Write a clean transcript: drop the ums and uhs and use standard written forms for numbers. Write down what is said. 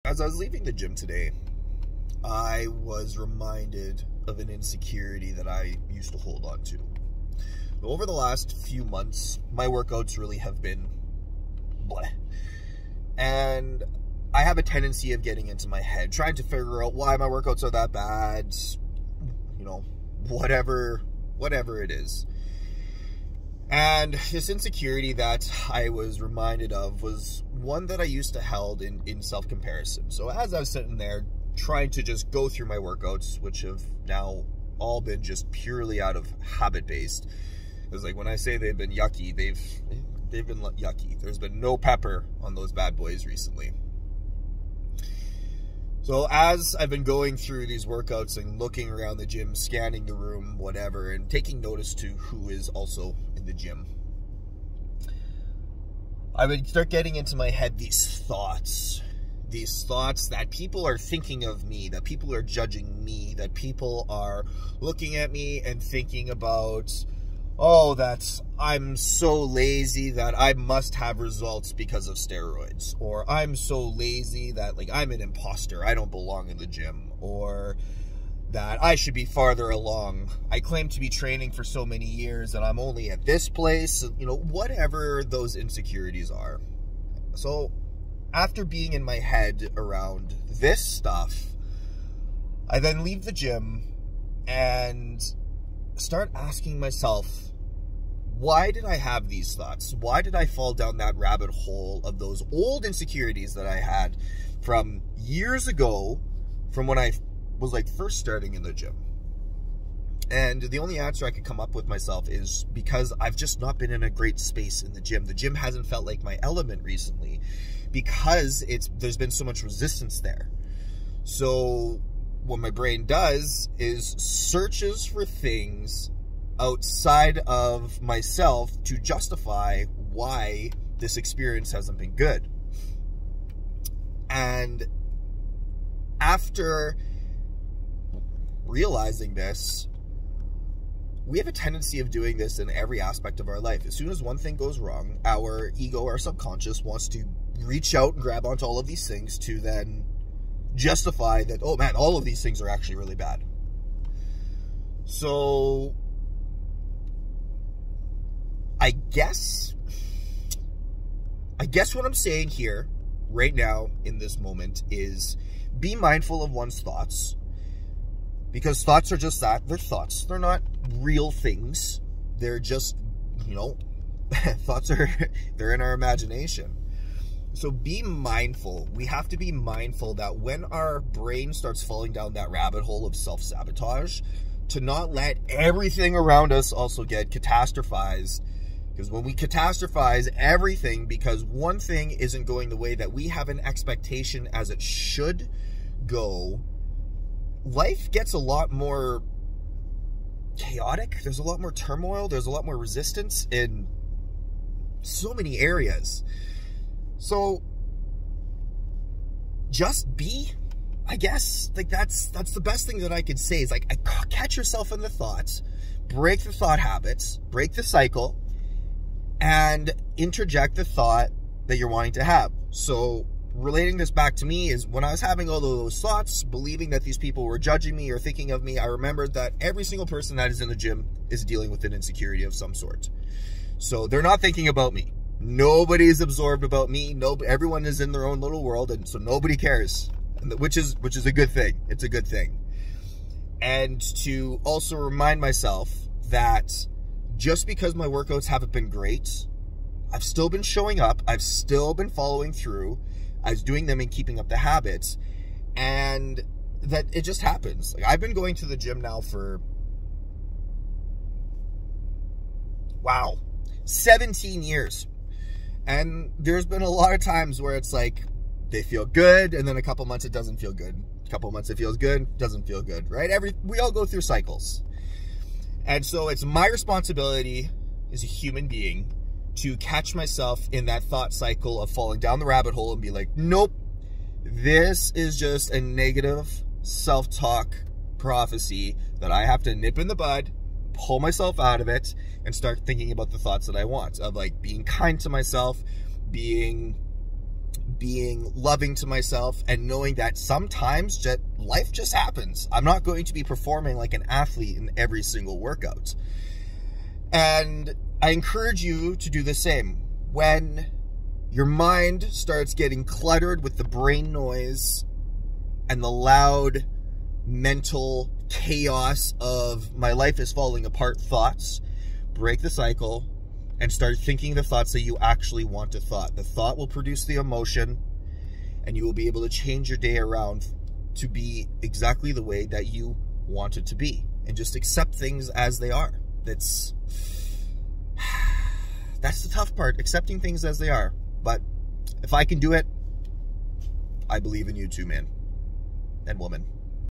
As I was leaving the gym today, I was reminded of an insecurity that I used to hold on to. Over the last few months, my workouts really have been bleh. And I have a tendency of getting into my head, trying to figure out why my workouts are that bad, you know, whatever it is. And this insecurity that I was reminded of was one that I used to hold in self-comparison. So as I was sitting there trying to just go through my workouts, which have now all been just purely out of habit-based, because like when I say they've been yucky, they've been yucky. There's been no pepper on those bad boys recently. So as I've been going through these workouts and looking around the gym, scanning the room, whatever, and taking notice to who is also in the gym, I would start getting into my head these thoughts that people are thinking of me, that people are judging me, that people are looking at me and thinking about, oh, that I'm so lazy that I must have results because of steroids. Or I'm so lazy that, like, I'm an imposter, I don't belong in the gym. Or that I should be farther along. I claim to be training for so many years and I'm only at this place. You know, whatever those insecurities are. So after being in my head around this stuff, I then leave the gym and start asking myself, why did I have these thoughts? Why did I fall down that rabbit hole of those old insecurities that I had from years ago, from when I was like first starting in the gym? And the only answer I could come up with myself is because I've just not been in a great space in the gym. The gym hasn't felt like my element recently because there's been so much resistance there. So what my brain does is searches for things outside of myself to justify why this experience hasn't been good. And after realizing this, we have a tendency of doing this in every aspect of our life. As soon as one thing goes wrong, our ego, our subconscious wants to reach out and grab onto all of these things to then justify that, oh man, all of these things are actually really bad. So I guess what I'm saying here right now in this moment is be mindful of one's thoughts, because thoughts are just that. They're thoughts. They're not real things. They're just, you know, thoughts they're in our imagination. So be mindful. We have to be mindful that when our brain starts falling down that rabbit hole of self-sabotage, to not let everything around us also get catastrophized. Because when we catastrophize everything because one thing isn't going the way that we have an expectation as it should go, life gets a lot more chaotic. There's a lot more turmoil. There's a lot more resistance in so many areas. So just be, I guess, like that's the best thing that I could say is like, catch yourself in the thoughts, break the thought habits, break the cycle, and interject the thought that you're wanting to have. So relating this back to me is when I was having all those thoughts, believing that these people were judging me or thinking of me, I remembered that every single person that is in the gym is dealing with an insecurity of some sort. So they're not thinking about me. Nobody's absorbed about me. Everyone is in their own little world, and so nobody cares, which is a good thing. It's a good thing. And to also remind myself that just because my workouts haven't been great, I've still been showing up. I've still been following through. I was doing them and keeping up the habits, and that it just happens. Like, I've been going to the gym now for, wow, 17 years. And there's been a lot of times where it's like, they feel good, and then a couple months it doesn't feel good. A couple months it feels good, doesn't feel good, right? We all go through cycles. And so it's my responsibility as a human being to catch myself in that thought cycle of falling down the rabbit hole and be like, nope, this is just a negative self-talk prophecy that I have to nip in the bud, pull myself out of it, and start thinking about the thoughts that I want, of like being kind to myself, being being loving to myself, and knowing that sometimes life just happens. I'm not going to be performing like an athlete in every single workout. And I encourage you to do the same. When your mind starts getting cluttered with the brain noise and the loud mental chaos of my life is falling apart thoughts, break the cycle and start thinking the thoughts that you actually want to thought. The thought will produce the emotion, and you will be able to change your day around to be exactly the way that you want it to be, and just accept things as they are. That's the tough part, accepting things as they are. But if I can do it, I believe in you too, man and woman.